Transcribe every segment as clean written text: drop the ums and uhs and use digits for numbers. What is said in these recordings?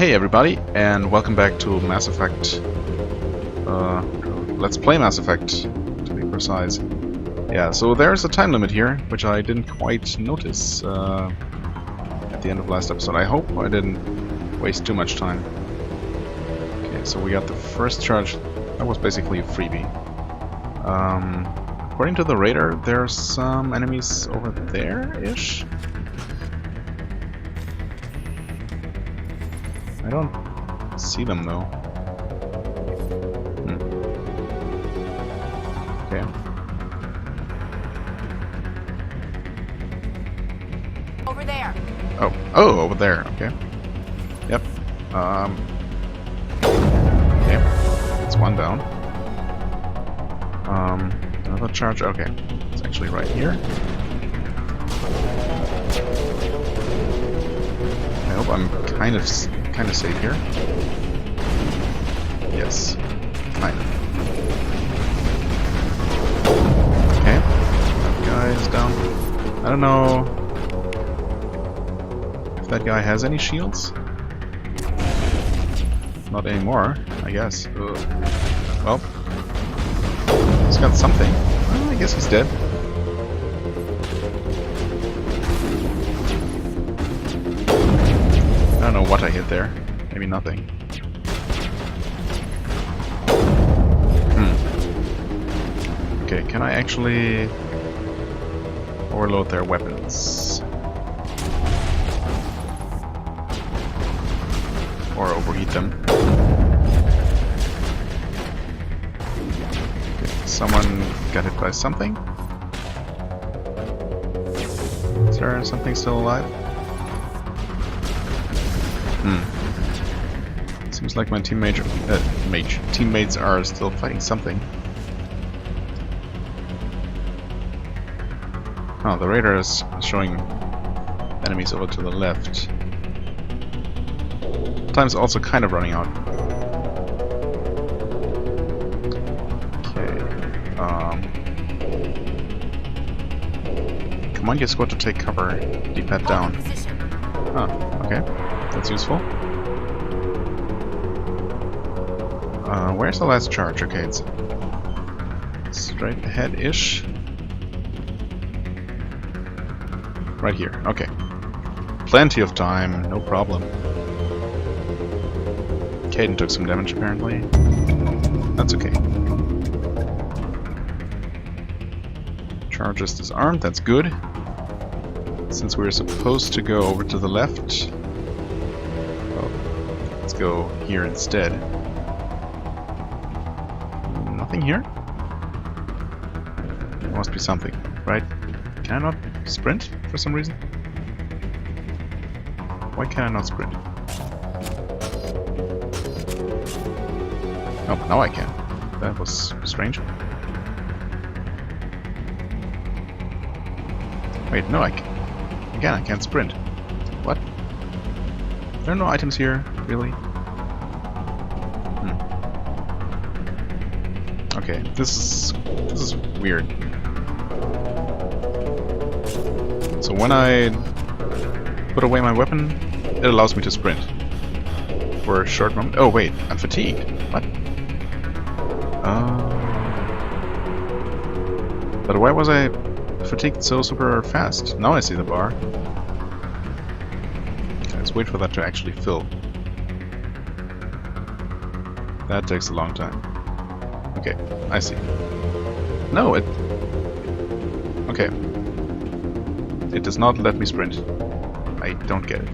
Hey everybody, and welcome back to Mass Effect. Let's play Mass Effect, to be precise. Yeah, so there's a time limit here, which I didn't quite notice at the end of last episode. I hope I didn't waste too much time. Okay, so we got the first charge. That was basically a freebie. According to the radar, there's some enemies over there-ish. I don't see them though. Okay. Over there. Oh, over there. Okay. Yep. Okay. That's one down. Another charge. Okay. It's actually right here. I hope I'm kind of safe here. Yes. Kind of. Okay. That guy is down. I don't know if that guy has any shields. Not anymore, I guess. Ugh. Well, he's got something. Well, I guess he's dead. I don't know what I hit there. Maybe nothing. Okay, can I actually overload their weapons? Or overheat them? Okay, someone got hit by something? Is there something still alive? Seems like my teammates are still fighting something. Oh, the radar is showing enemies over to the left. Time's also kind of running out. Okay. Come on, you squad to take cover. D-pad down. Oh, okay. That's useful. Where's the last charge? Okay, it's straight ahead-ish. Right here. Okay. Plenty of time, no problem. Caden took some damage apparently. That's okay. Charge is disarmed, that's good. Since we're supposed to go over to the left, well, let's go here instead. Nothing here? There must be something, right? Can I not sprint for some reason? Why can I not sprint? Oh, now I can. That was strange. Wait, no, I can. Again, I can't sprint. What? There are no items here, really? Okay, this is weird. So when I put away my weapon, it allows me to sprint for a short moment. Oh wait, I'm fatigued. What? But why was I fatigued so super fast? Now I see the bar. Okay, let's wait for that to actually fill. That takes a long time. Okay, I see. No, it... Okay. It does not let me sprint. I don't get it.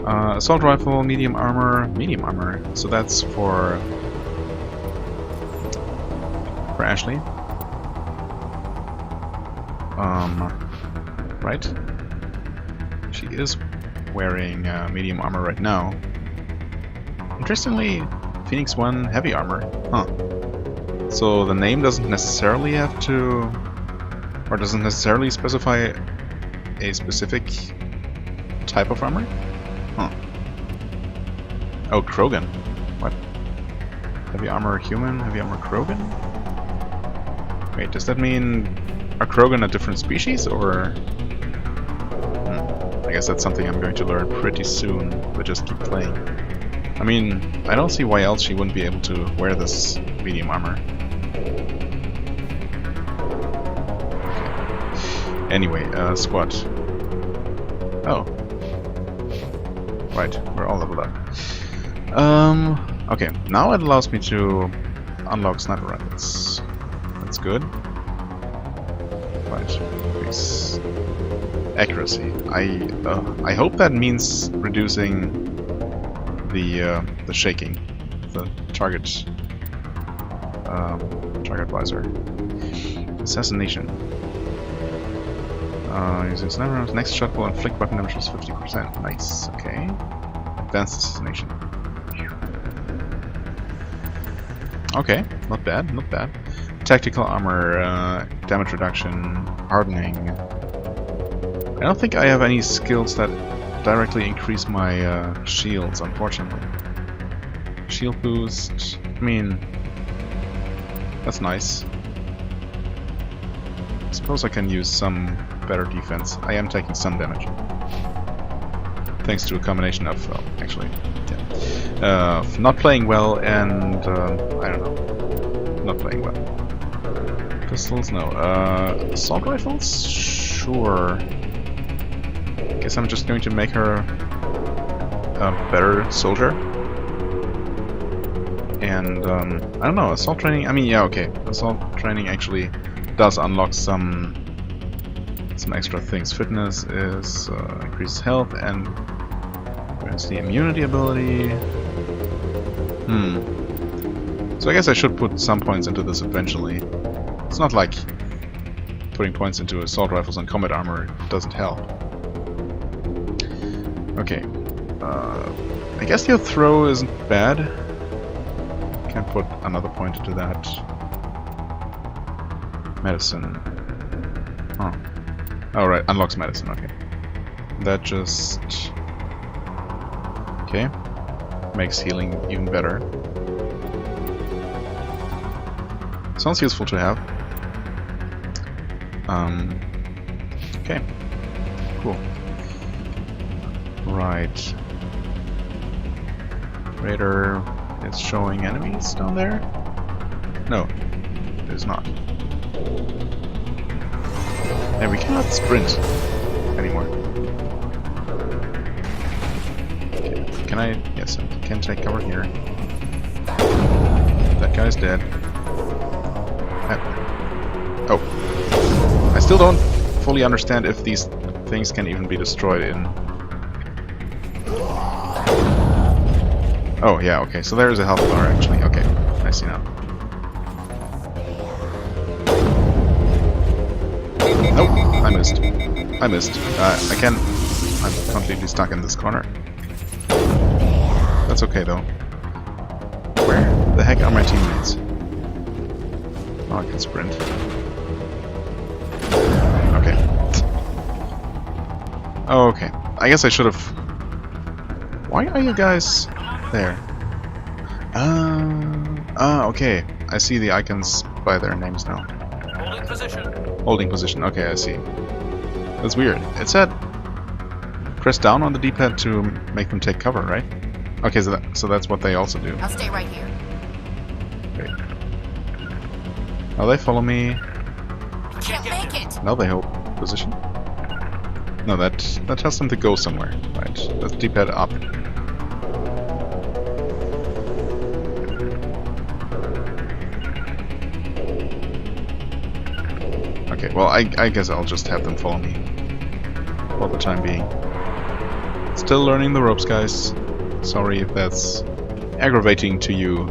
Assault rifle, medium armor. Medium armor. So that's for Ashley. Right? She is wearing medium armor right now. Interestingly, Phoenix 1 heavy armor. Huh. So the name doesn't necessarily have to, or doesn't necessarily specify a specific type of armor? Huh. Oh, Krogan. What? Heavy armor human, heavy armor Krogan? Wait, does that mean are Krogan a different species, or... guess that's something I'm going to learn pretty soon, but just keep playing. I mean, I don't see why else she wouldn't be able to wear this medium armor. Okay. Anyway, squad. Oh. Right, we're all leveled up. Okay, now it allows me to unlock sniper rifles. That's good. Right, increase accuracy. I hope that means reducing the shaking, the target visor. Assassination. Using sniper rounds, next shot will inflict weapon damage is 50%. Nice. Okay. Advanced assassination. Okay, not bad, not bad. Tactical armor, damage reduction, hardening. I don't think I have any skills that directly increase my shields, unfortunately. Shield boost, I mean, that's nice. I suppose I can use some better defense. I am taking some damage. Thanks to a combination of, well, actually, yeah. Not playing well and, I don't know, not playing well. Pistols, no. Assault rifles? Sure. Guess I'm just going to make her a better soldier. And, I don't know, assault training, I mean, yeah, okay. Assault training actually does unlock some extra things. Fitness is increases health and grants the immunity ability. So I guess I should put some points into this eventually. It's not like putting points into assault rifles and combat armor doesn't help. Okay. I guess your throw isn't bad. Can put another point into that. Medicine. Huh. Oh, right, unlocks medicine, okay. That just... okay. Makes healing even better. Sounds useful to have. Okay. Cool. Right. Raider is showing enemies down there? No, it is not. And we cannot sprint anymore. Okay. Can I? Yes, I can take cover here. That guy's dead. Oh. I still don't fully understand if these things can even be destroyed in... oh, yeah, okay. So there is a health bar, actually. Okay, I see now. Nope, I missed. I missed. I'm completely stuck in this corner. That's okay, though. Where the heck are my teammates? Oh, I can sprint. Okay. Oh, okay. I guess I should have... why are you guys there? Okay. I see the icons by their names now. Holding position. Holding position. Okay, I see. That's weird. It said press down on the D-pad to make them take cover, right? Okay, so that's what they also do. I'll stay right here. Great. Now they follow me. Can't make it. Now they hold position. No, that tells them to go somewhere. Right. That's D-pad up. Okay, well, I guess I'll just have them follow me for the time being. Still learning the ropes, guys. Sorry if that's aggravating to you,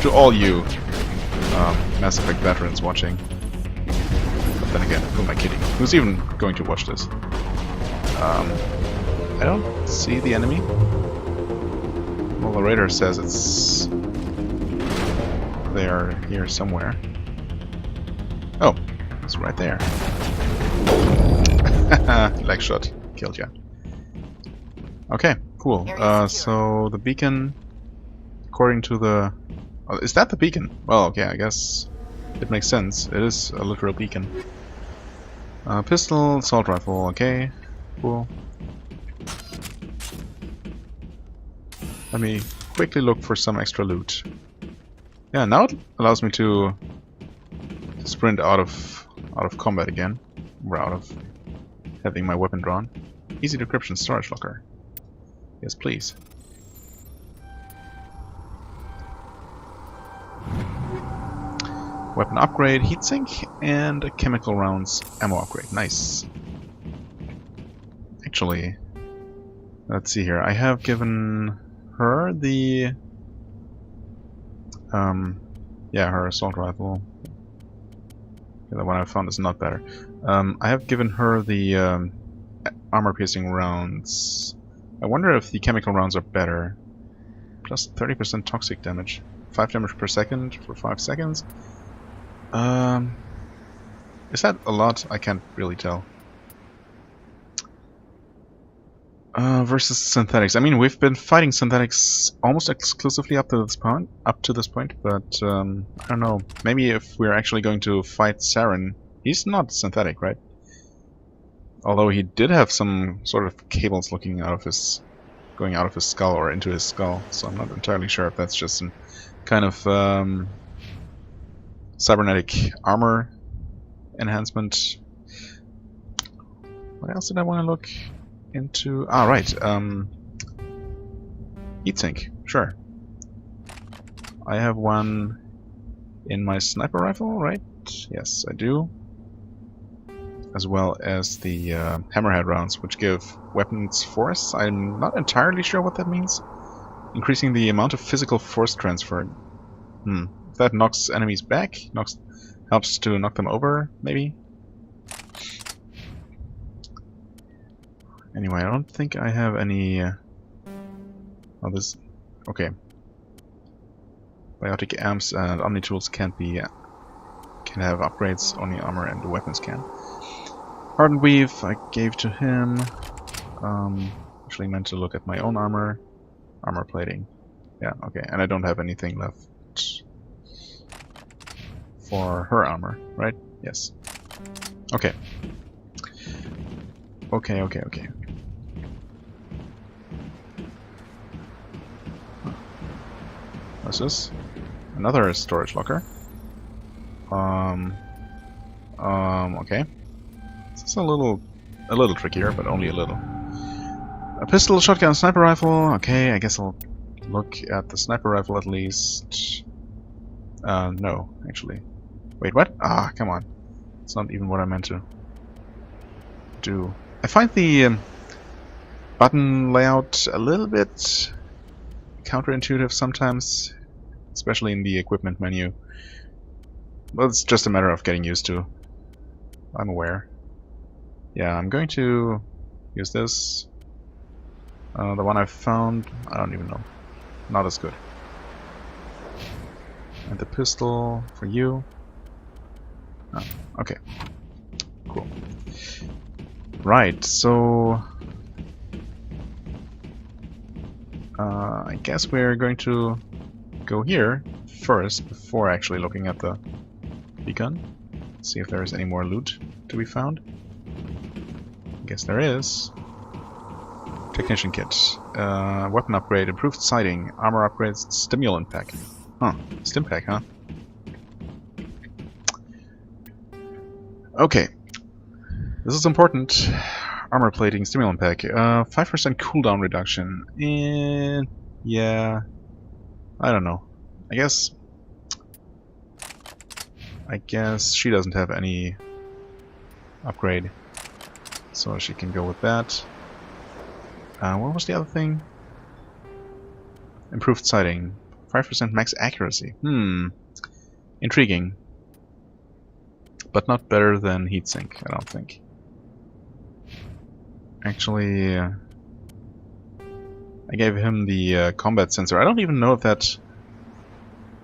to all you Mass Effect veterans watching. But then again, who am I kidding? Who's even going to watch this? I don't see the enemy. Well, the radar says it's... they are here somewhere. Oh, it's right there. Leg shot. Killed ya. Okay, cool. So the beacon, according to the... oh, is that the beacon? Well, okay, I guess it makes sense. It is a literal beacon. Pistol, assault rifle, okay, cool. Let me quickly look for some extra loot. Yeah, now it allows me to sprint out of combat again. Or out of having my weapon drawn. Easy decryption storage locker. Yes, please. Weapon upgrade, heatsink, and a chemical rounds ammo upgrade. Nice. Actually, let's see here. I have given her the yeah, her assault rifle. Okay, the one I found is not better. I have given her the armor-piercing rounds. I wonder if the chemical rounds are better. Plus 30% toxic damage. 5 damage per second for 5 seconds. Is that a lot? I can't really tell. Versus synthetics. I mean, we've been fighting synthetics almost exclusively up to this point. But I don't know. Maybe if we're actually going to fight Saren, he's not synthetic, right? Although he did have some sort of cables going out of his skull or into his skull. So I'm not entirely sure if that's just some kind of cybernetic armor enhancement. What else did I want to look into? Ah, right. Heatsink. Sure. I have one in my sniper rifle, right? Yes, I do. As well as the hammerhead rounds, which give weapons force. I'm not entirely sure what that means. Increasing the amount of physical force transferred. If that knocks enemies back, helps to knock them over, maybe? Anyway, I don't think I have any... oh, this... okay. Biotic amps and omni-tools can have upgrades, only armor and the weapons can. Hardened Weave I gave to him. Actually meant to look at my own armor. Armor plating. Yeah, okay. And I don't have anything left for her armor, right? Yes. Okay. Okay. What's this? Another storage locker. Okay. This is a little trickier, but only a little. A pistol, shotgun, sniper rifle. Okay, I guess I'll look at the sniper rifle at least. No, actually. Wait, what? Ah, come on. It's not even what I meant to do. I find the button layout a little bit counterintuitive sometimes, especially in the equipment menu. Well, it's just a matter of getting used to. I'm aware. Yeah, I'm going to use this. The one I found, I don't even know. Not as good. And the pistol for you. Oh, okay. Cool. Right, so... I guess we're going to go here first before actually looking at the beacon. See if there is any more loot to be found. I guess there is. Technician kit. Weapon upgrade, improved sighting, armor upgrades, stimulant pack. Huh. Stim pack, huh? Okay. This is important. Armor plating, stimulant pack. 5% cooldown reduction. And yeah. I don't know. I guess she doesn't have any upgrade. So she can go with that. What was the other thing? Improved sighting. 5% max accuracy. Intriguing. But not better than heatsink, I don't think. Actually, I gave him the combat sensor. I don't even know if that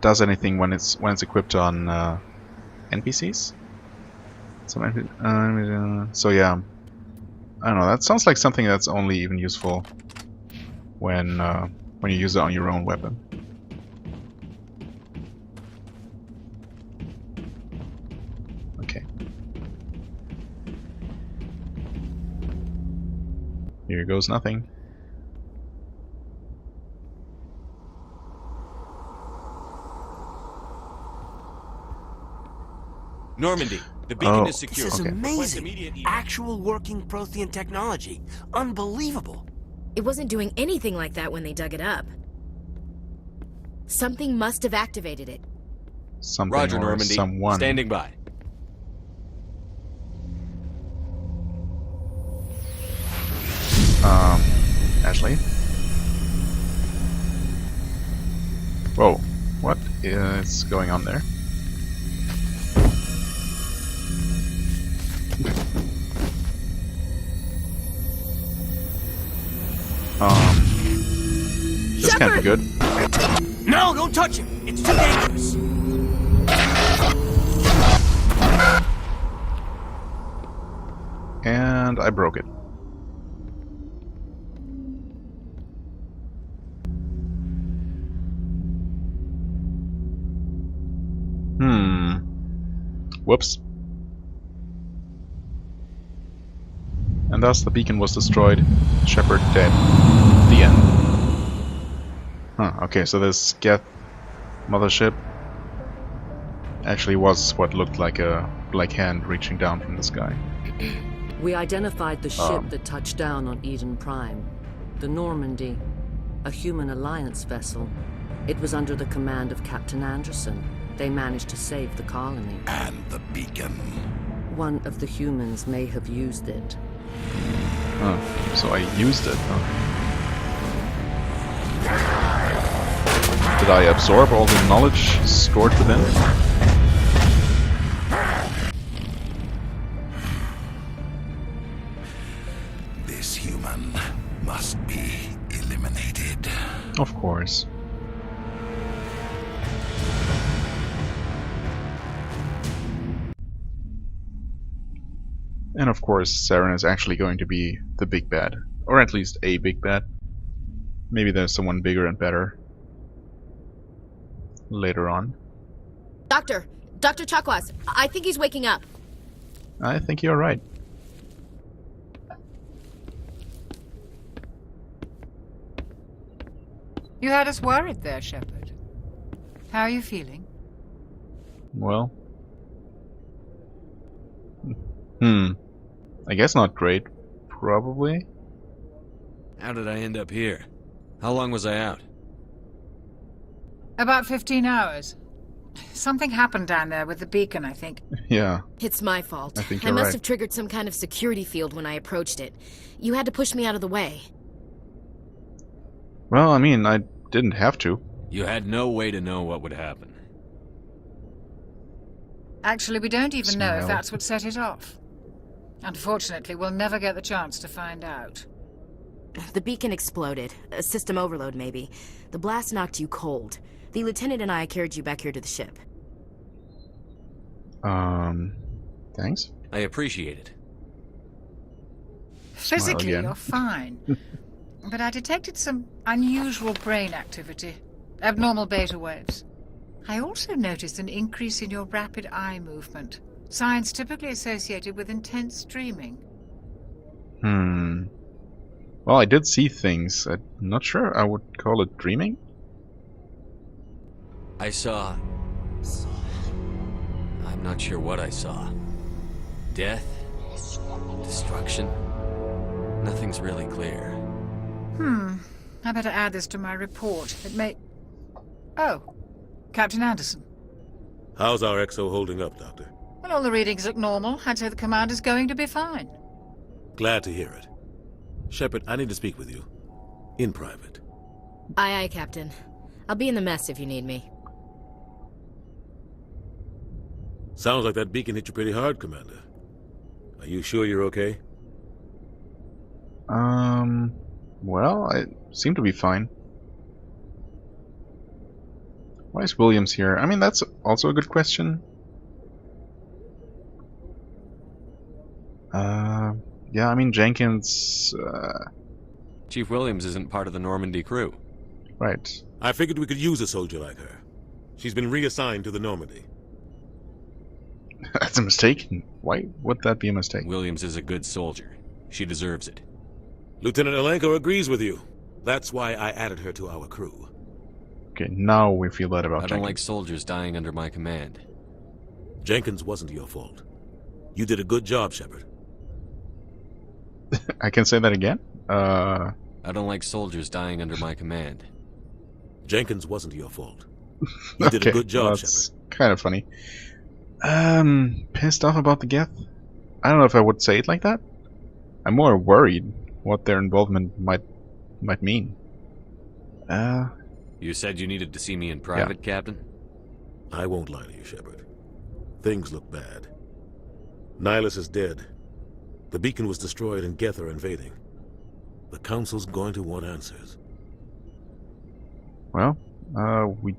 does anything when it's equipped on NPCs. So yeah, I don't know. That sounds like something that's only even useful when you use it on your own weapon. Okay. Here goes nothing. Normandy, the beacon is This secure. is Okay. amazing. Actual working Prothean technology. Unbelievable. It wasn't doing anything like that when they dug it up. Something must have activated it. Something Roger, or Normandy. someone. Standing by. Ashley? Whoa. What is going on there? This can't be good. No, don't touch him. It's too dangerous. And I broke it. Whoops. And thus the beacon was destroyed. Shepard dead. The end. Huh, okay, so this Geth mothership actually was what looked like a black hand reaching down from the sky. We identified the ship that touched down on Eden Prime. The Normandy. A human alliance vessel. It was under the command of Captain Anderson. They managed to save the colony. And the beacon. One of the humans may have used it. Oh, so I used it, huh? Did I absorb all the knowledge stored within? This human must be eliminated. Of course. And of course, Saren is actually going to be the big bad. Or at least a big bad. Maybe there's someone bigger and better later on. Doctor Chakwas, I think he's waking up. I think you're right. You had us worried there, Shepard. How are you feeling? Well... I guess not great. Probably. How did I end up here? How long was I out? About 15 hours. Something happened down there with the beacon, I think. Yeah. It's my fault. I think I you're must right. have triggered some kind of security field when I approached it. You had to push me out of the way. Well, I mean, I didn't have to. You had no way to know what would happen. Actually, we don't even know if Smile. that's what set it off. Unfortunately, we'll never get the chance to find out. The beacon exploded. A system overload, maybe. The blast knocked you cold. The lieutenant and I carried you back here to the ship. Thanks. I appreciate it. Physically, again. you're fine. But I detected some unusual brain activity. Abnormal beta waves. I also noticed an increase in your rapid eye movement. Signs typically associated with intense dreaming. Well, I did see things. I'm not sure I would call it dreaming. I saw... I'm not sure what I saw. Death? Destruction? Nothing's really clear. I better add this to my report. It may... Oh, Captain Anderson. How's our XO holding up, Doctor? Well, all the readings look normal. I'd say the commander's going to be fine. Glad to hear it. Shepard, I need to speak with you. In private. Aye, Captain. I'll be in the mess if you need me. Sounds like that beacon hit you pretty hard, Commander. Are you sure you're okay? Well, I seem to be fine. Why is Williams here? I mean, that's also a good question. Yeah, I mean, Jenkins, Chief Williams isn't part of the Normandy crew. right. I figured we could use a soldier like her. She's been reassigned to the Normandy. That's a mistake? Why would that be a mistake? Williams is a good soldier. She deserves it. Lieutenant Alenko agrees with you. That's why I added her to our crew. Okay, now we feel that about I don't like Jenkins. soldiers dying under my command. Jenkins wasn't your fault. You did a good job, Shepard. I can say that again? I don't like soldiers dying under my command. Jenkins wasn't your fault. You did a good job, that's Shepard. kind of funny. Pissed off about the Geth? I don't know if I would say it like that. I'm more worried what their involvement might mean. You said you needed to see me in private, Captain? I won't lie to you, Shepard. Things look bad. Nihilus is dead. The beacon was destroyed and Geth are invading. The Council's going to want answers. Well, we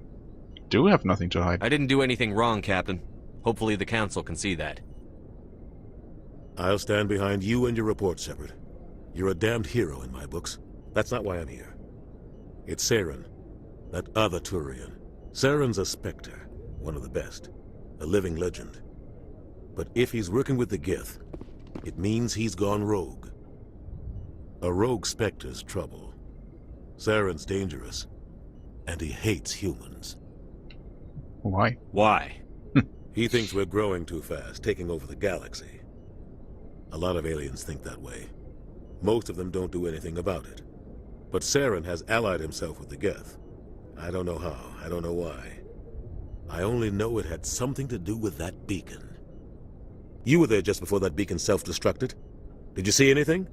do have nothing to hide. I didn't do anything wrong, Captain. Hopefully the Council can see that. I'll stand behind you and your report, Shepard. You're a damned hero in my books. That's not why I'm here. It's Saren, that other Turian. Saren's a Spectre, one of the best, a living legend. But if he's working with the Geth, it means he's gone rogue. A rogue Spectre's trouble. Saren's dangerous, and he hates humans. Why? Why? He thinks we're growing too fast, taking over the galaxy. A lot of aliens think that way. Most of them don't do anything about it. But Saren has allied himself with the Geth. I don't know how, I don't know why. I only know it had something to do with that beacon. You were there just before that beacon self-destructed. Did you see anything?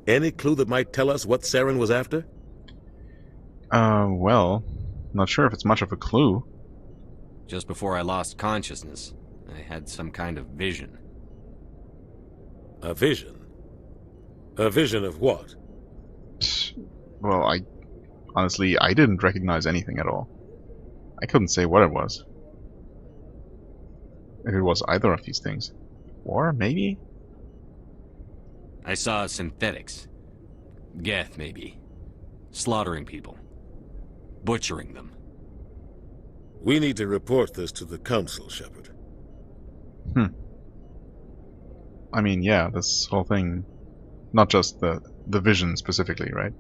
Any clue that might tell us what Saren was after? Well, not sure if it's much of a clue. Just before I lost consciousness, I had some kind of vision. A vision? A vision of what? Well, honestly, I didn't recognize anything at all. I couldn't say what it was. If it was either of these things. Or maybe? I saw synthetics. Geth, maybe. Slaughtering people. Butchering them. We need to report this to the Council, Shepard. I mean, yeah, this whole thing... Not just the vision specifically, right?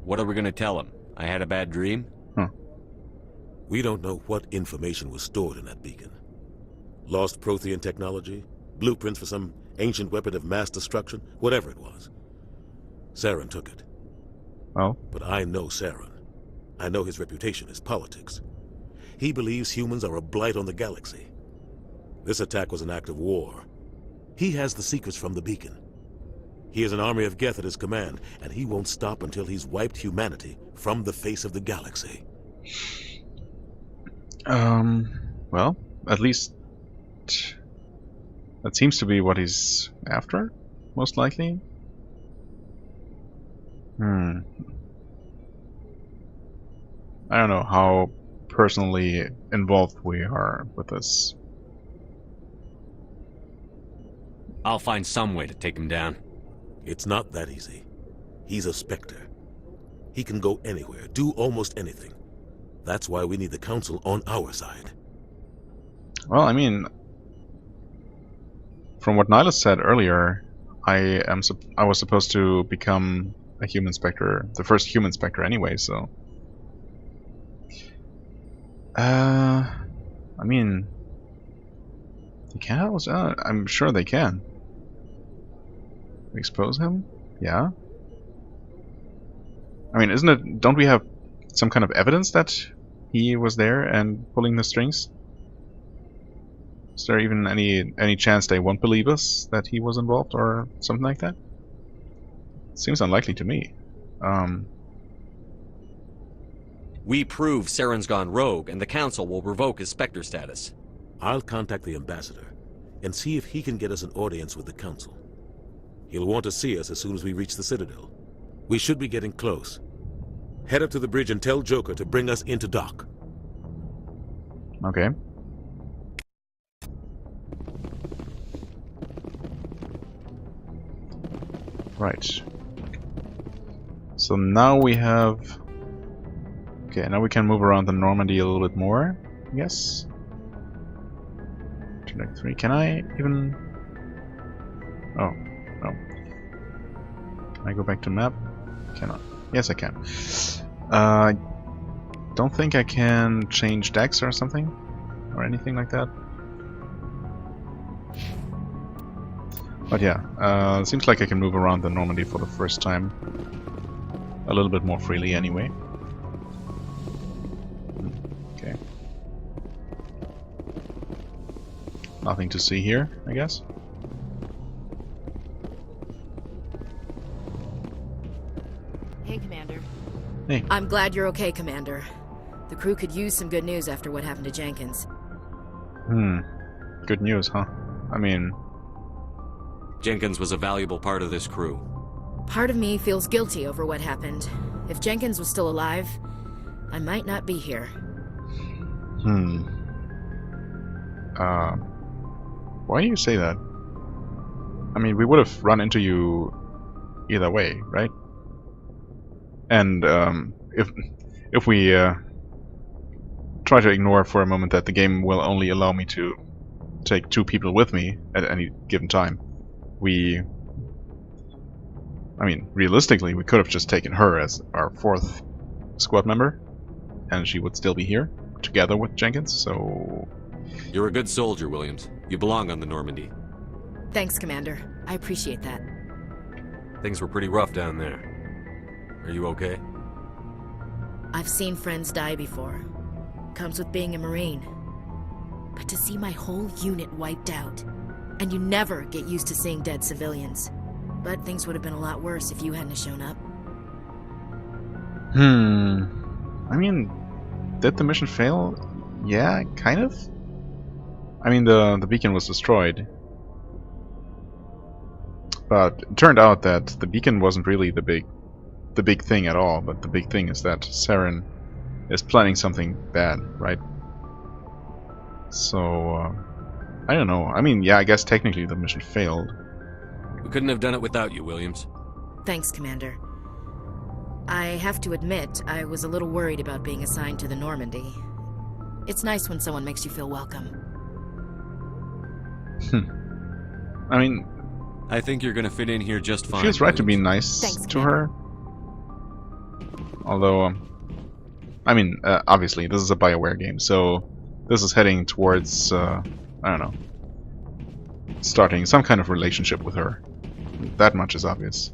What are we gonna tell him? I had a bad dream? We don't know what information was stored in that beacon. Lost Prothean technology? Blueprints for some ancient weapon of mass destruction? Whatever it was. Saren took it. Well? But I know Saren. I know his reputation is politics. He believes humans are a blight on the galaxy. This attack was an act of war. He has the secrets from the beacon. He has an army of Geth at his command, and he won't stop until he's wiped humanity from the face of the galaxy. Well, at least... That seems to be what he's after, most likely. I don't know how personally involved we are with this. I'll find some way to take him down. It's not that easy. He's a Spectre. He can go anywhere, do almost anything. That's why we need the Council on our side. Well, I mean, from what Nihilus said earlier, I was supposed to become a human Spectre, the first human Spectre anyway, so... I mean... They can also... I'm sure they can. Expose him? Yeah. I mean, isn't it... Don't we have some kind of evidence that he was there and pulling the strings? Is there even any chance they won't believe us that he was involved or something like that? Seems unlikely to me. We prove Saren's gone rogue, and the Council will revoke his Spectre status. I'll contact the Ambassador and see if he can get us an audience with the Council. He'll want to see us as soon as we reach the Citadel. We should be getting close. Head up to the bridge and tell Joker to bring us into dock. Okay. Right. So now we have... Okay, now we can move around the Normandy a little bit more, I guess. Turn deck 3. Can I even... Oh, no. Can I go back to map? Cannot. Yes, I can. Don't think I can change decks or something. or anything like that. But yeah, seems like I can move around the Normandy for the first time a little bit more freely anyway. Okay. Nothing to see here, I guess. Hey, Commander. Hey. I'm glad you're okay, Commander. The crew could use some good news after what happened to Jenkins. Good news, huh? I mean... Jenkins was a valuable part of this crew. Part of me feels guilty over what happened. If Jenkins was still alive, I might not be here. Why do you say that? I mean, we would have run into you either way, right? And if we try to ignore for a moment that the game will only allow me to take 2 people with me at any given time, I mean, realistically, we could have just taken her as our 4th squad member, and she would still be here, together with Jenkins, so... You're a good soldier, Williams. You belong on the Normandy. Thanks, Commander. I appreciate that. Things were pretty rough down there. Are you okay? I've seen friends die before. Comes with being a Marine. But to see my whole unit wiped out, and you never get used to seeing dead civilians. But things would have been a lot worse if you hadn't shown up. I mean, did the mission fail? Yeah, kind of. I mean, the beacon was destroyed. But it turned out that the beacon wasn't really the big thing at all, but the big thing is that Saren is planning something bad, right? So, I don't know. I mean, yeah, I guess technically the mission failed. We couldn't have done it without you, Williams. Thanks, Commander. I have to admit, I was a little worried about being assigned to the Normandy. It's nice when someone makes you feel welcome. I mean... I think you're gonna fit in here just fine. It feels right Williams. to be nice Thanks, to her. Although, I mean, obviously, this is a BioWare game, so this is heading towards, I don't know, starting some kind of relationship with her. That much is obvious.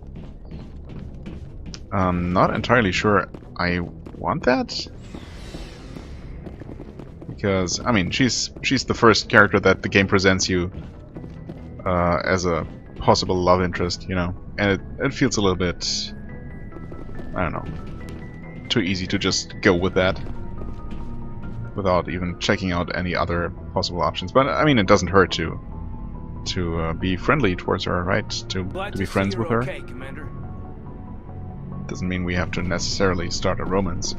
Not entirely sure I want that. Because, I mean, she's the first character that the game presents you as a possible love interest, you know. And it feels a little bit, I don't know, too easy to just go with that without even checking out any other possible options. But, I mean, it doesn't hurt to be friendly towards her, right? To be friends with her. Okay, Commander. Doesn't mean we have to necessarily start a romance.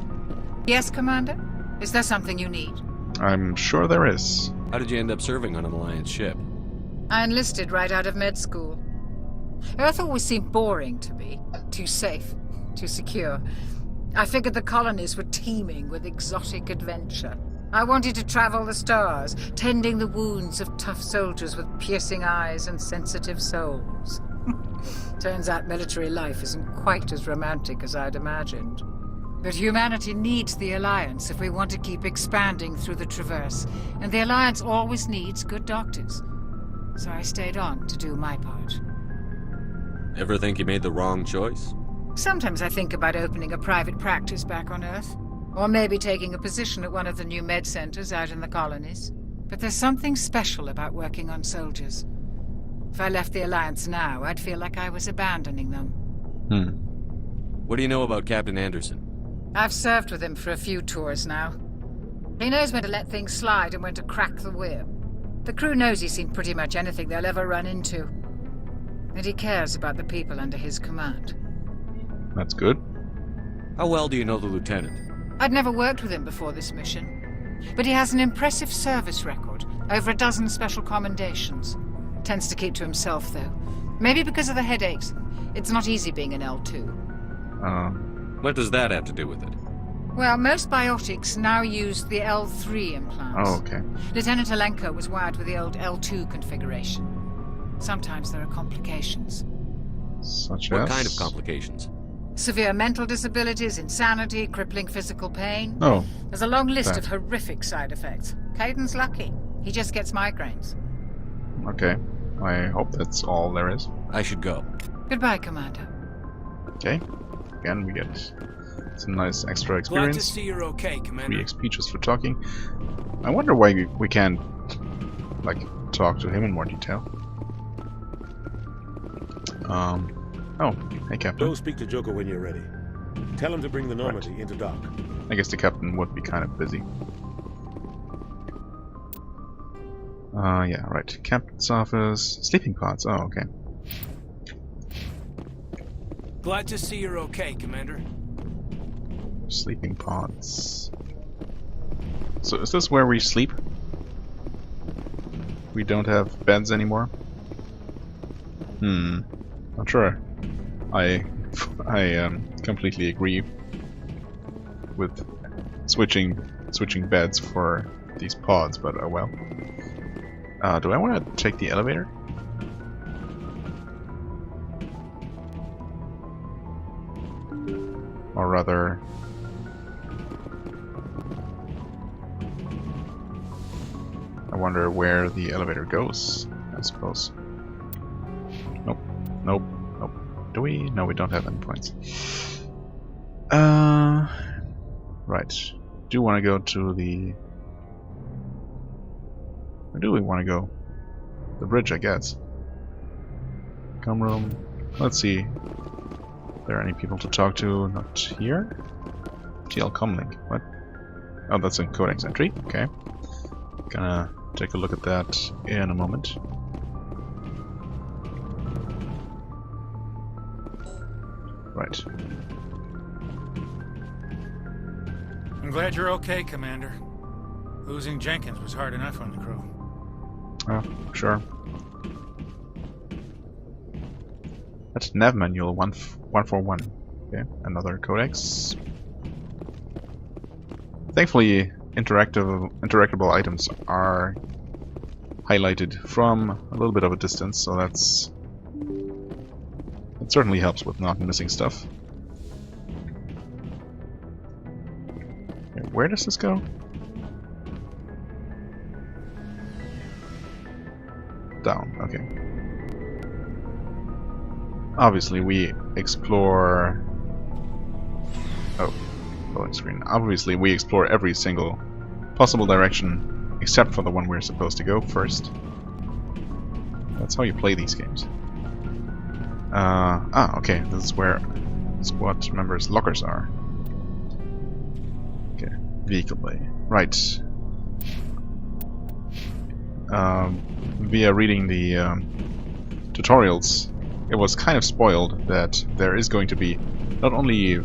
Yes, Commander? Is there something you need? I'm sure there is. How did you end up serving on an Alliance ship? I enlisted right out of med school. Earth always seemed boring to me. Too safe, too secure. I figured the colonies were teeming with exotic adventure. I wanted to travel the stars, tending the wounds of tough soldiers with piercing eyes and sensitive souls. Turns out military life isn't quite as romantic as I'd imagined. But humanity needs the Alliance if we want to keep expanding through the Traverse, and the Alliance always needs good doctors. So I stayed on to do my part. Ever think you made the wrong choice? Sometimes I think about opening a private practice back on Earth, or maybe taking a position at one of the new med centers out in the colonies. But there's something special about working on soldiers. If I left the Alliance now, I'd feel like I was abandoning them. What do you know about Captain Anderson? I've served with him for a few tours now. He knows when to let things slide and when to crack the whip. The crew knows he's seen pretty much anything they'll ever run into. And he cares about the people under his command. That's good. How well do you know the lieutenant? I'd never worked with him before this mission. But he has an impressive service record, over a dozen special commendations. Tends to keep to himself, though. Maybe because of the headaches. It's not easy being an L2. What does that have to do with it? Well, most biotics now use the L3 implants. Oh, okay. Lieutenant Alenko was wired with the old L2 configuration. Sometimes there are complications. Such What as? kind of complications? Severe mental disabilities, insanity, crippling physical pain. Oh. There's a long list that. of horrific side effects. Caden's lucky. He just gets migraines. Okay. I hope that's all there is. I should go. Goodbye, Commander. Okay. Again, we get some nice extra Glad to experience. see you're okay, 3 Commander. XP just for talking. I wonder why we can't, like, talk to him in more detail. Oh, hey, Captain. Go speak to Joker when you're ready. Tell him to bring the Normandy into dock. I guess the captain would be kind of busy. Yeah, right. Captain's office. Sleeping pods. Oh, okay. Glad to see you're okay, Commander. Sleeping pods. So is this where we sleep? We don't have beds anymore? Not sure. I completely agree with switching beds for these pods, but oh well. Do I want to take the elevator? Or rather... I wonder where the elevator goes, I suppose. Nope. Nope. Nope. Do we? No, we don't have any points. Right. Do want to go to the... Where do we want to go? The bridge, I guess. Com room. Let's see. Are there any people to talk to? Not here? TL comlink. What? Oh, that's a codex entry. Okay. Gonna take a look at that in a moment. Right. I'm glad you're okay, Commander. Losing Jenkins was hard enough on the crew. Oh, sure. That's nav manual 141. Okay, another codex. Thankfully, interactable items are highlighted from a little bit of a distance, so it certainly helps with not missing stuff. Okay, where does this go? Down, okay. Obviously we explore... Oh, loading screen. Obviously we explore every single possible direction except for the one we're supposed to go first. That's how you play these games. Okay, this is where squad members' lockers are. Okay, vehicle bay. Right. Via reading the tutorials, it was kind of spoiled that there is going to be not only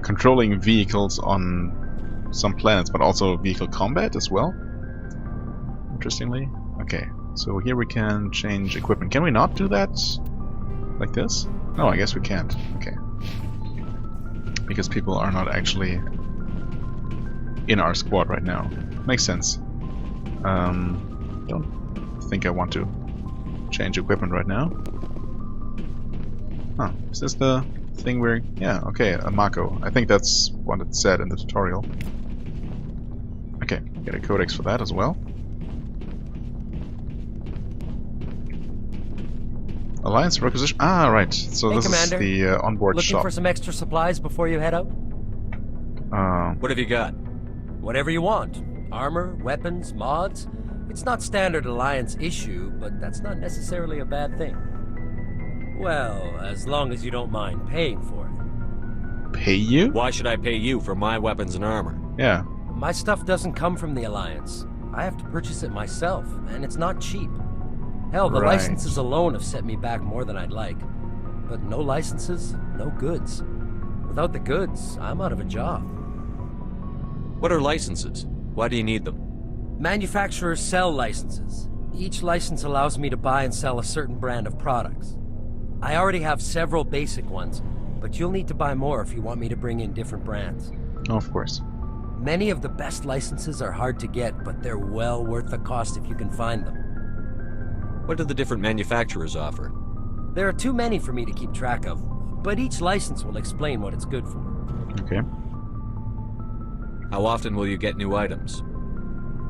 controlling vehicles on some planets, but also vehicle combat as well. Interestingly. Okay, so here we can change equipment. Can we not do that like this? No, I guess we can't. Okay. Because people are not actually in our squad right now. Makes sense. Don't think I want to change equipment right now. Huh, is this the thing where... Yeah, okay, a Mako. I think that's what it said in the tutorial. Okay, get a codex for that as well. Alliance requisition... Ah, right. So hey, this Commander. is the onboard Looking shop. for some extra supplies before you head out? What have you got? Whatever you want. Armor, weapons, mods. It's not standard Alliance issue, but that's not necessarily a bad thing. Well, as long as you don't mind paying for it. Pay you? Why should I pay you for my weapons and armor? Yeah. My stuff doesn't come from the Alliance. I have to purchase it myself, and it's not cheap. Hell, the Right. licenses alone have set me back more than I'd like. But no licenses, no goods. Without the goods, I'm out of a job. What are licenses? Why do you need them? Manufacturers sell licenses. Each license allows me to buy and sell a certain brand of products. I already have several basic ones, but you'll need to buy more if you want me to bring in different brands. Oh, of course. Many of the best licenses are hard to get, but they're well worth the cost if you can find them. What do the different manufacturers offer? There are too many for me to keep track of, but each license will explain what it's good for. Okay. How often will you get new items?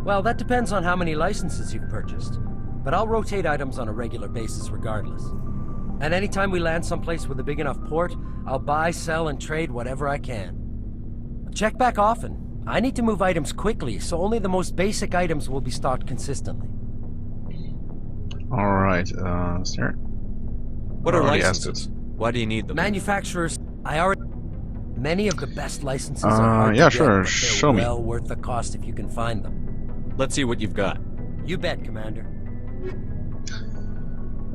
Well, that depends on how many licenses you've purchased. But I'll rotate items on a regular basis regardless. And anytime we land someplace with a big enough port, I'll buy, sell, and trade whatever I can. Check back often. I need to move items quickly, so only the most basic items will be stocked consistently. Alright, Sarah? What are licenses? Why do you need them? Manufacturers, many of the best licenses are hard yeah, to sure. get, but Show they're me. well worth the cost if you can find them. Let's see what you've got. You bet, Commander.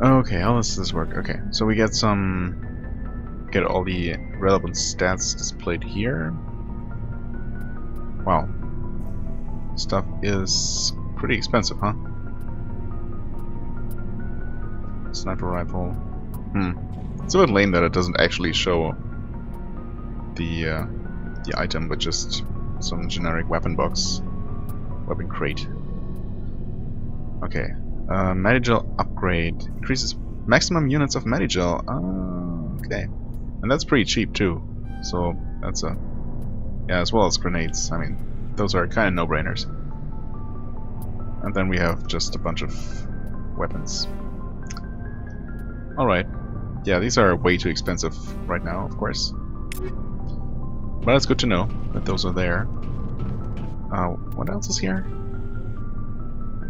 Okay, how does this work? Okay, so we get all the relevant stats displayed here. Wow. Stuff is pretty expensive, huh? Sniper rifle. It's a bit lame that it doesn't actually show the item, but just some generic weapon box, weapon crate. Okay, Medigel upgrade increases maximum units of Medigel. Okay, and that's pretty cheap too. So that's as well as grenades. I mean, those are kind of no-brainers. And then we have just a bunch of weapons. All right. Yeah, these are way too expensive right now, of course. But it's good to know that those are there. What else is here?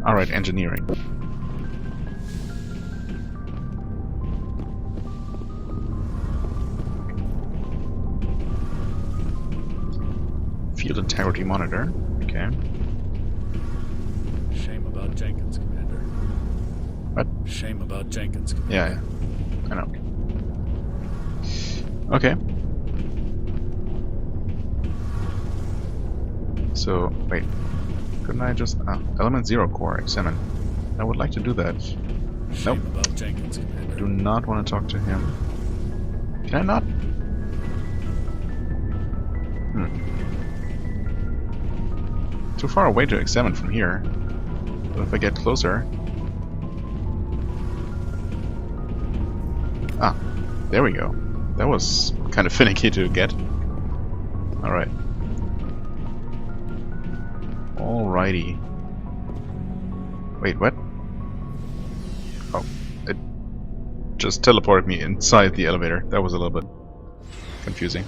Alright, engineering. Field integrity monitor. Okay. Shame about Jenkins, Commander. What? Shame about Jenkins, Commander. Yeah. I know. Okay. So, wait. Couldn't I just... Element 0 core, examine. I would like to do that. Nope. About Jenkins, Commander. Do not want to talk to him. Can I not? Too far away to examine from here. But if I get closer... There we go. That was kind of finicky to get. Alright. Alrighty. Wait, what? Oh, it just teleported me inside the elevator. That was a little bit confusing.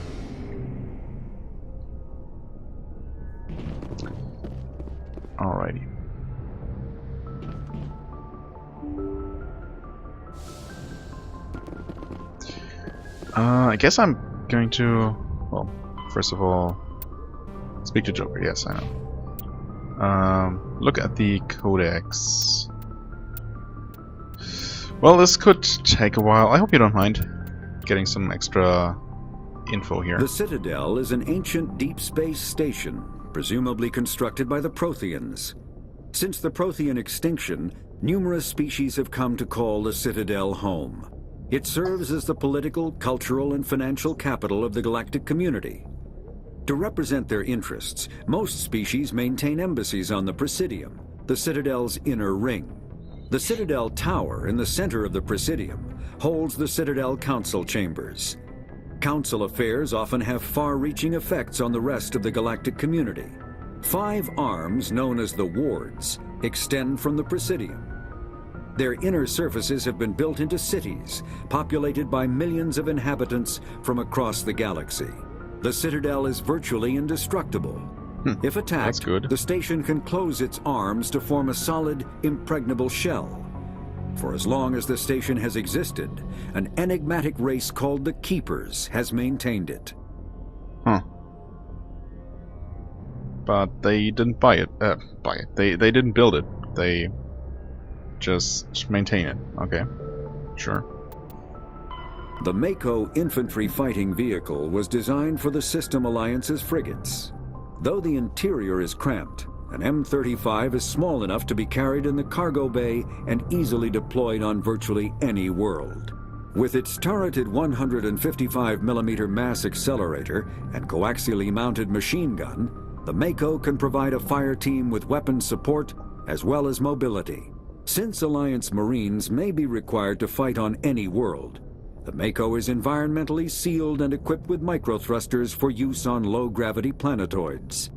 Alrighty. I guess I'm going to, well, first of all, speak to Joker. Yes, I know. Look at the codex. Well, this could take a while. I hope you don't mind getting some extra info here. The Citadel is an ancient deep space station, presumably constructed by the Protheans. Since the Prothean extinction, numerous species have come to call the Citadel home. It serves as the political, cultural, and financial capital of the galactic community. To represent their interests, most species maintain embassies on the Presidium, the Citadel's inner ring. The Citadel Tower in the center of the Presidium holds the Citadel Council chambers. Council affairs often have far-reaching effects on the rest of the galactic community. 5 arms, known as the Wards, extend from the Presidium. Their inner surfaces have been built into cities, populated by millions of inhabitants from across the galaxy. The Citadel is virtually indestructible. If attacked, the station can close its arms to form a solid, impregnable shell. For as long as the station has existed, an enigmatic race called the Keepers has maintained it. But they didn't buy it. They didn't build it. They just maintain it. Okay, sure. The Mako infantry fighting vehicle was designed for the System Alliance's frigates. Though the interior is cramped, an M35 is small enough to be carried in the cargo bay and easily deployed on virtually any world. With its turreted 155mm mass accelerator and coaxially mounted machine gun, the Mako can provide a fire team with weapons support as well as mobility. Since Alliance Marines may be required to fight on any world, the Mako is environmentally sealed and equipped with microthrusters for use on low-gravity planetoids.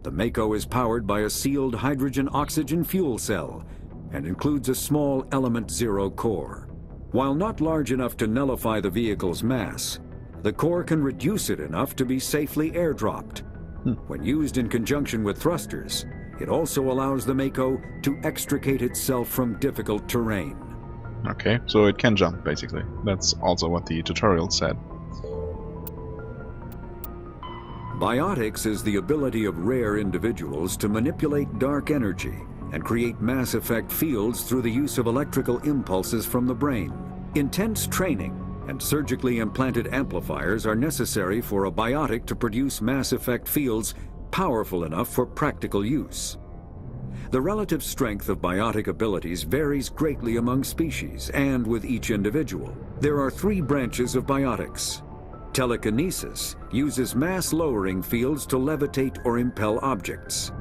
The Mako is powered by a sealed hydrogen-oxygen fuel cell and includes a small Element 0 core. While not large enough to nullify the vehicle's mass, the core can reduce it enough to be safely airdropped. When used in conjunction with thrusters, it also allows the Mako to extricate itself from difficult terrain. Okay, so it can jump, basically. That's also what the tutorial said. Biotics is the ability of rare individuals to manipulate dark energy and create mass effect fields through the use of electrical impulses from the brain. Intense training and surgically implanted amplifiers are necessary for a biotic to produce mass effect fields powerful enough for practical use. The relative strength of biotic abilities varies greatly among species and with each individual. There are 3 branches of biotics. Telekinesis uses mass-lowering fields to levitate or impel objects.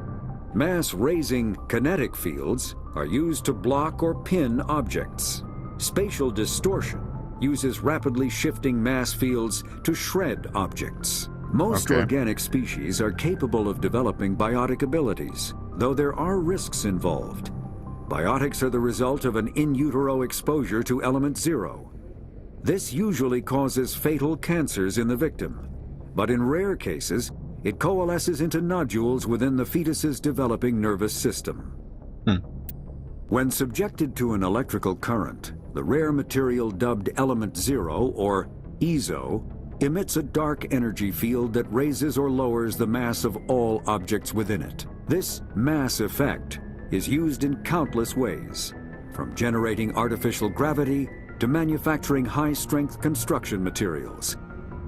Mass-raising kinetic fields are used to block or pin objects. Spatial distortion uses rapidly shifting mass fields to shred objects. Most organic species are capable of developing biotic abilities, though there are risks involved. Biotics are the result of an in utero exposure to Element 0. This usually causes fatal cancers in the victim, but in rare cases, it coalesces into nodules within the fetus's developing nervous system. When subjected to an electrical current, the rare material dubbed Element 0, or EZO, emits a dark energy field that raises or lowers the mass of all objects within it. This mass effect is used in countless ways, from generating artificial gravity to manufacturing high-strength construction materials.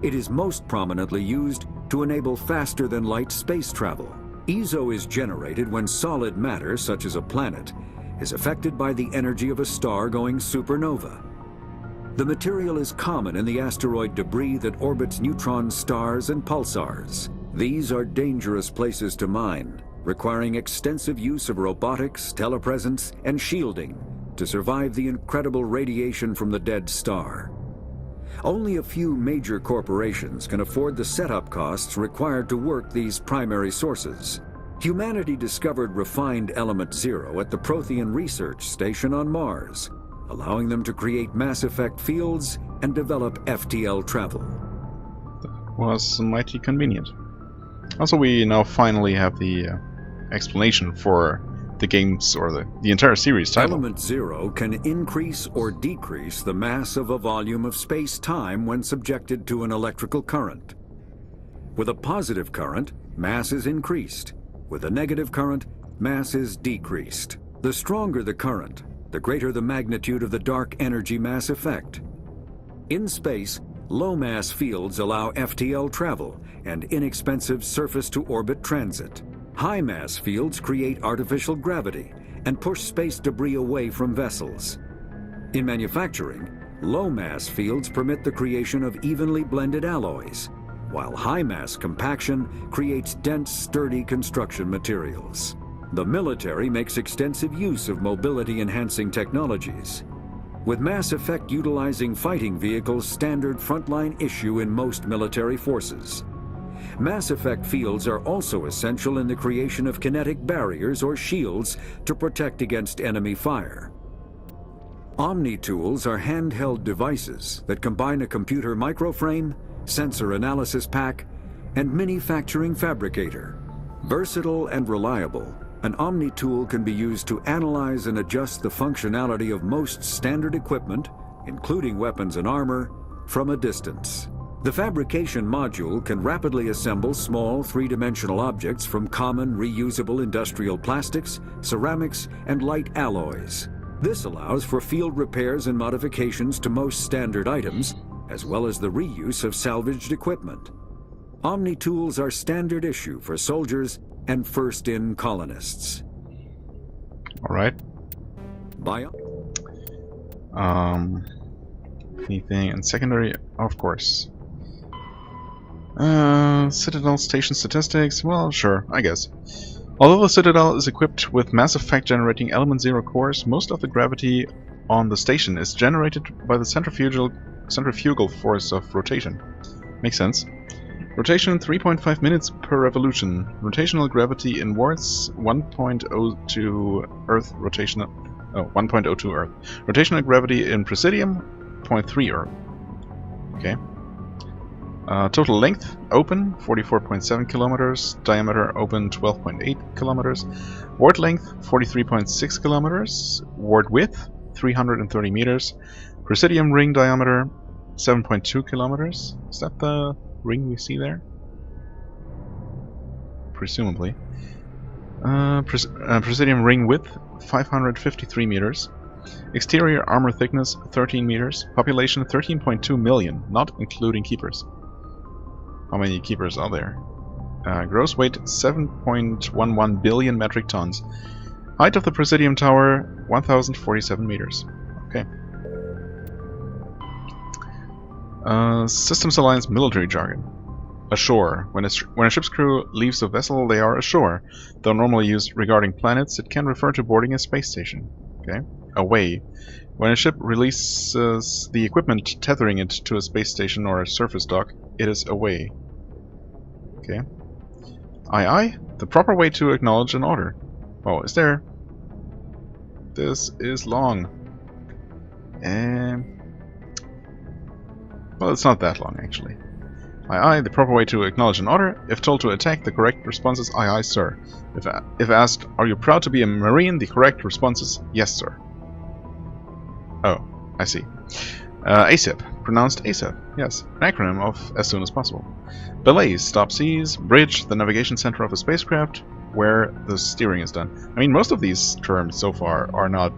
It is most prominently used to enable faster-than-light space travel. EZO is generated when solid matter, such as a planet, is affected by the energy of a star going supernova. The material is common in the asteroid debris that orbits neutron stars and pulsars. These are dangerous places to mine, requiring extensive use of robotics, telepresence, and shielding to survive the incredible radiation from the dead star. Only a few major corporations can afford the setup costs required to work these primary sources. Humanity discovered refined Element 0 at the Prothean Research Station on Mars, allowing them to create mass effect fields and develop FTL travel. That was mighty convenient. Also, we now finally have the explanation for the game's, or the entire series title. Element 0 can increase or decrease the mass of a volume of space-time when subjected to an electrical current. With a positive current, mass is increased. With a negative current, mass is decreased. The stronger the current, the greater the magnitude of the dark energy mass effect. In space, low-mass fields allow FTL travel and inexpensive surface-to-orbit transit. High-mass fields create artificial gravity and push space debris away from vessels. In manufacturing, low-mass fields permit the creation of evenly blended alloys, while high-mass compaction creates dense, sturdy construction materials. The military makes extensive use of mobility-enhancing technologies, with mass effect utilizing fighting vehicles standard frontline issue in most military forces. Mass effect fields are also essential in the creation of kinetic barriers or shields to protect against enemy fire. Omni-tools are handheld devices that combine a computer microframe, sensor analysis pack, and manufacturing fabricator. Versatile and reliable, an Omni-tool can be used to analyze and adjust the functionality of most standard equipment, including weapons and armor, from a distance. The fabrication module can rapidly assemble small three-dimensional objects from common reusable industrial plastics, ceramics, and light alloys. This allows for field repairs and modifications to most standard items, as well as the reuse of salvaged equipment. Omni-tools are standard issue for soldiers and first-in colonists. All right. Anything in secondary? Of course. Citadel station statistics? Well, sure, I guess. Although the Citadel is equipped with mass effect generating Element 0 cores, most of the gravity on the station is generated by the centrifugal force of rotation. Makes sense. Rotation 3.5 minutes per revolution. Rotational gravity inwards 1.02 Earth rotational. Oh, 1.02 Earth. Rotational gravity in Presidium 0.3 Earth. Okay. Total length open 44.7 kilometers. Diameter open 12.8 kilometers. Ward length 43.6 kilometers. Ward width 330 meters. Presidium ring diameter 7.2 kilometers. Is that the ring we see there? Presumably. Presidium ring width 553 meters. Exterior armor thickness 13 meters. Population 13.2 million, not including keepers. How many keepers are there? Gross weight 7.11 billion metric tons. Height of the Presidium Tower 1047 meters. Okay. Systems Alliance military jargon. Ashore. When a ship's crew leaves a vessel, they are ashore. Though normally used regarding planets, it can refer to boarding a space station. Okay. Away. When a ship releases the equipment tethering it to a space station or a surface dock, it is away. Okay. Aye aye. The proper way to acknowledge an order. Oh, is there? This is long. Well, it's not that long, actually. Aye aye, the proper way to acknowledge an order. If told to attack, the correct response is aye aye, sir. If asked, are you proud to be a Marine, the correct response is yes, sir. Oh, I see. ASAP, pronounced ASAP, yes. An acronym of as soon as possible. Belays, stop seas, bridge, the navigation center of a spacecraft, where the steering is done. I mean, most of these terms so far are not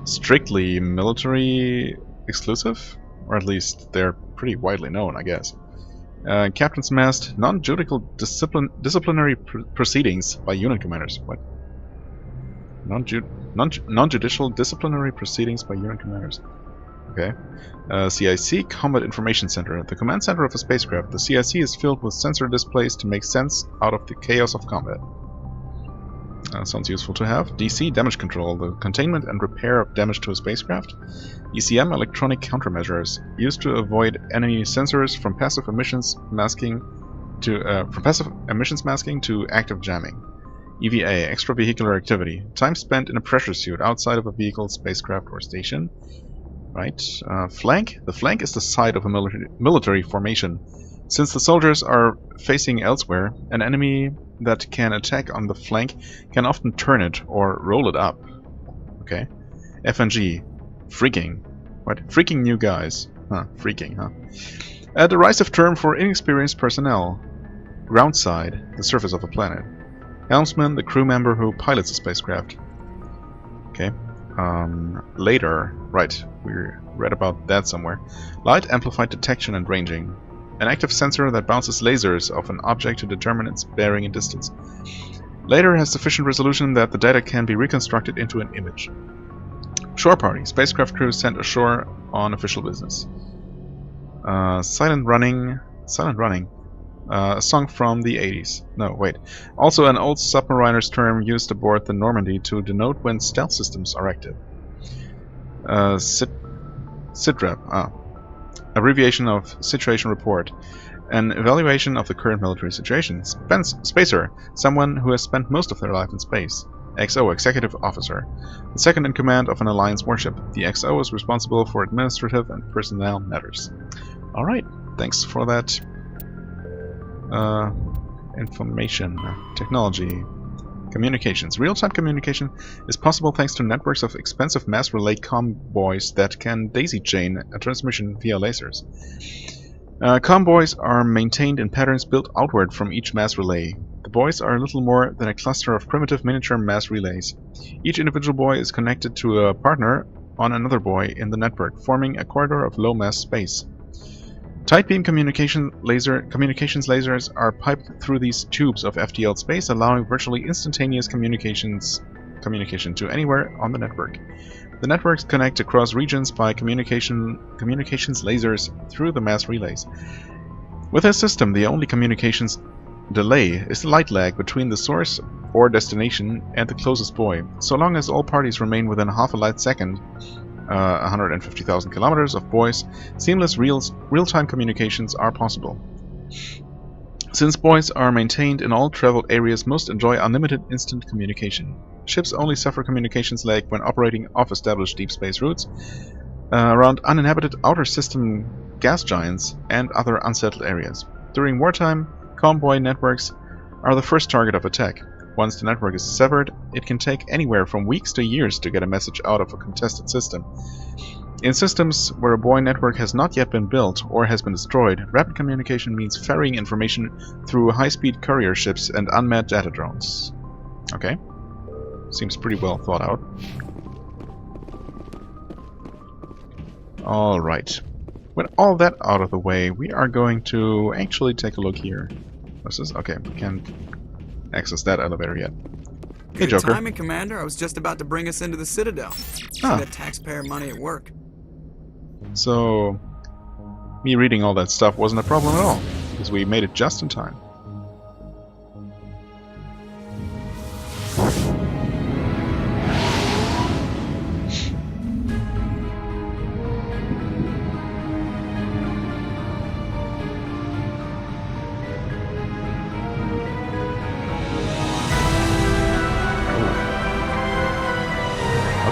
strictly military exclusive, or at least they're pretty widely known, I guess. Captain's mast, non-judicial disciplinary proceedings by unit commanders. What? Non-judicial disciplinary proceedings by unit commanders. Okay. CIC, Combat Information Center. The command center of a spacecraft. The CIC is filled with sensor displays to make sense out of the chaos of combat. Sounds useful to have. DC, Damage Control. The containment and repair of damage to a spacecraft. ECM, Electronic Countermeasures. Used to avoid enemy sensors from passive emissions masking to active jamming. EVA, Extravehicular Activity. Time spent in a pressure suit outside of a vehicle, spacecraft, or station. Right. Flank. The flank is the side of a military formation. Since the soldiers are facing elsewhere, an enemy that can attack on the flank can often turn it or roll it up. Okay. FNG. Freaking. What? Freaking new guys. Huh. Freaking, huh? A derisive term for inexperienced personnel. Groundside. The surface of a planet. Helmsman. The crew member who pilots a spacecraft. Okay. Later. Right. We read about that somewhere. Light amplified detection and ranging. An active sensor that bounces lasers off an object to determine its bearing and distance. Later has sufficient resolution that the data can be reconstructed into an image. Shore party. Spacecraft crew sent ashore on official business. Silent running. A song from the 80s. No, wait. Also an old submariner's term used aboard the Normandy to denote when stealth systems are active. SITREP. Abbreviation of Situation Report. An evaluation of the current military situation. Spacer. Someone who has spent most of their life in space. XO. Executive Officer. The second in command of an Alliance warship. The XO is responsible for administrative and personnel matters. Alright. Thanks for that information. Technology. Communications. Real-time communication is possible thanks to networks of expensive mass relay convoys that can daisy-chain a transmission via lasers. Convoys are maintained in patterns built outward from each mass relay. The buoys are little more than a cluster of primitive miniature mass relays. Each individual buoy is connected to a partner on another buoy in the network, forming a corridor of low-mass space. Tight beam communications lasers are piped through these tubes of FTL space, allowing virtually instantaneous communication to anywhere on the network. The networks connect across regions by communications lasers through the mass relays. With this system, the only communications delay is the light lag between the source or destination and the closest buoy. So long as all parties remain within half a light second, 150,000 kilometers of buoys, seamless real-time communications are possible. Since buoys are maintained in all traveled areas, most enjoy unlimited instant communication. Ships only suffer communications lag when operating off established deep space routes, around uninhabited outer system gas giants, and other unsettled areas. During wartime, convoy networks are the first target of attack. Once the network is severed, it can take anywhere from weeks to years to get a message out of a contested system. In systems where a buoy network has not yet been built or has been destroyed, rapid communication means ferrying information through high-speed courier ships and unmanned data drones. Okay. Seems pretty well thought out. Alright. With all that out of the way, we are going to actually take a look here. What's this? Okay, we can't access that elevator yet. Hey, Good Joker. timing, Commander. I was just about to bring us into the Citadel. Ah. That taxpayer money at work. So, me reading all that stuff wasn't a problem at all, because we made it just in time.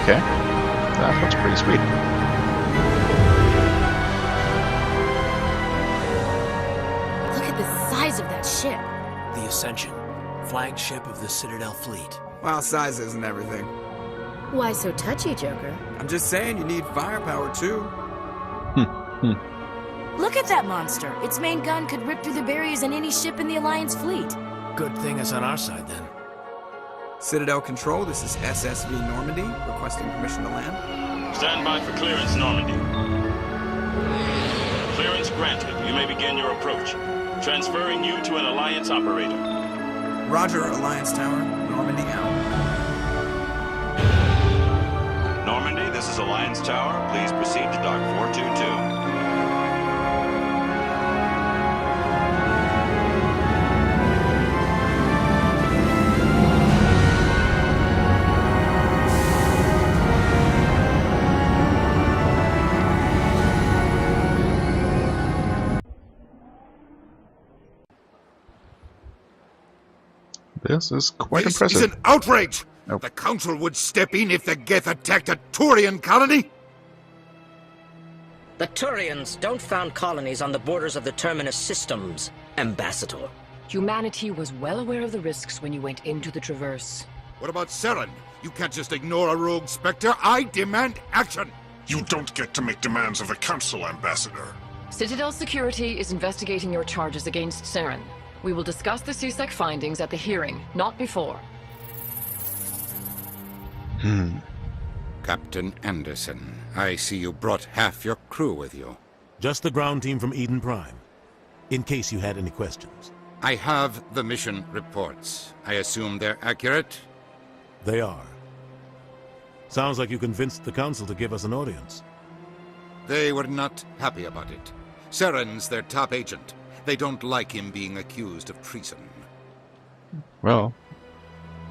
Okay, that looks pretty sweet. Look at the size of that ship. The Ascension, flagship of the Citadel fleet. Well, size isn't everything. Why so touchy, Joker? I'm just saying you need firepower, too. Look at that monster. Its main gun could rip through the barriers in any ship in the Alliance fleet. Good thing it's on our side, then. Citadel Control, this is SSV Normandy, requesting permission to land. Stand by for clearance, Normandy. Clearance granted. You may begin your approach. Transferring you to an Alliance operator. Roger, Alliance Tower. Normandy out. Normandy, this is Alliance Tower. Please proceed to Dock 422. This is quite This impressive. is an outrage! Nope. The Council would step in if the Geth attacked a Turian colony? The Turians don't found colonies on the borders of the Terminus systems, Ambassador. Humanity was well aware of the risks when you went into the Traverse. What about Saren? You can't just ignore a rogue Spectre. I demand action! You don't get to make demands of the Council, Ambassador. Citadel Security is investigating your charges against Saren. We will discuss the CSEC findings at the hearing, not before. Captain Anderson, I see you brought half your crew with you. Just the ground team from Eden Prime, in case you had any questions. I have the mission reports. I assume they're accurate? They are. Sounds like you convinced the Council to give us an audience. They were not happy about it. Saren's their top agent. They don't like him being accused of treason. Well,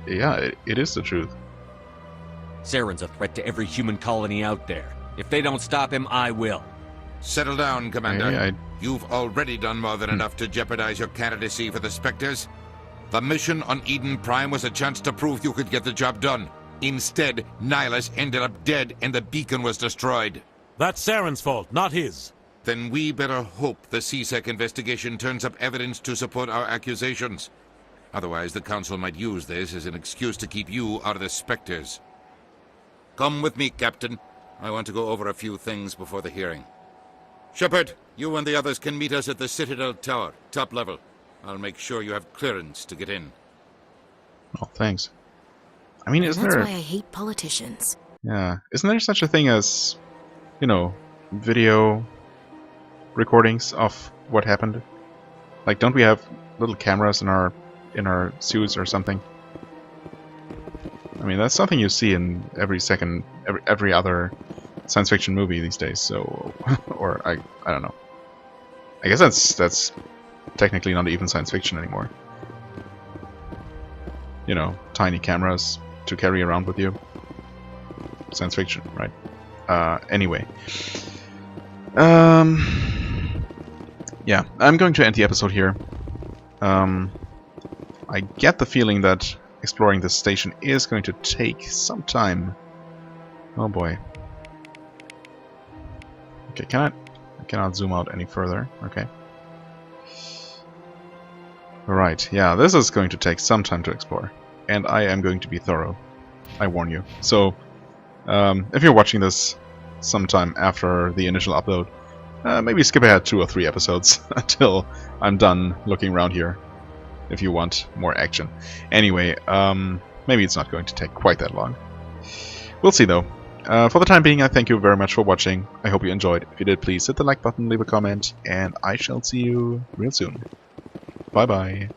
yeah, it is the truth. Saren's a threat to every human colony out there. If they don't stop him, I will. Settle down, Commander. Hey, You've already done more than enough to jeopardize your candidacy for the Spectres. The mission on Eden Prime was a chance to prove you could get the job done. Instead, Nihilus ended up dead and the beacon was destroyed. That's Saren's fault, not his. Then we better hope the CSEC investigation turns up evidence to support our accusations. Otherwise, the Council might use this as an excuse to keep you out of the Spectres. Come with me, Captain. I want to go over a few things before the hearing. Shepard, you and the others can meet us at the Citadel Tower, top level. I'll make sure you have clearance to get in. Oh, thanks. I mean, isn't That's there... why I hate politicians. Yeah, isn't there such a thing as, you know, video recordings of what happened? Like, don't we have little cameras in our suits or something? I mean, that's something you see in every other science fiction movie these days. So, or I don't know. I guess that's technically not even science fiction anymore. You know, tiny cameras to carry around with you. Science fiction, right? Anyway. yeah, I'm going to end the episode here. I get the feeling that exploring this station is going to take some time. Oh boy. Okay, I cannot zoom out any further. Okay. Alright, yeah, this is going to take some time to explore. And I am going to be thorough. I warn you. So, if you're watching this sometime after the initial upload, maybe skip ahead 2 or 3 episodes until I'm done looking around here, if you want more action. Anyway, maybe it's not going to take quite that long. We'll see though. For the time being, I thank you very much for watching. I hope you enjoyed. If you did, please hit the like button, leave a comment, and I shall see you real soon. Bye bye.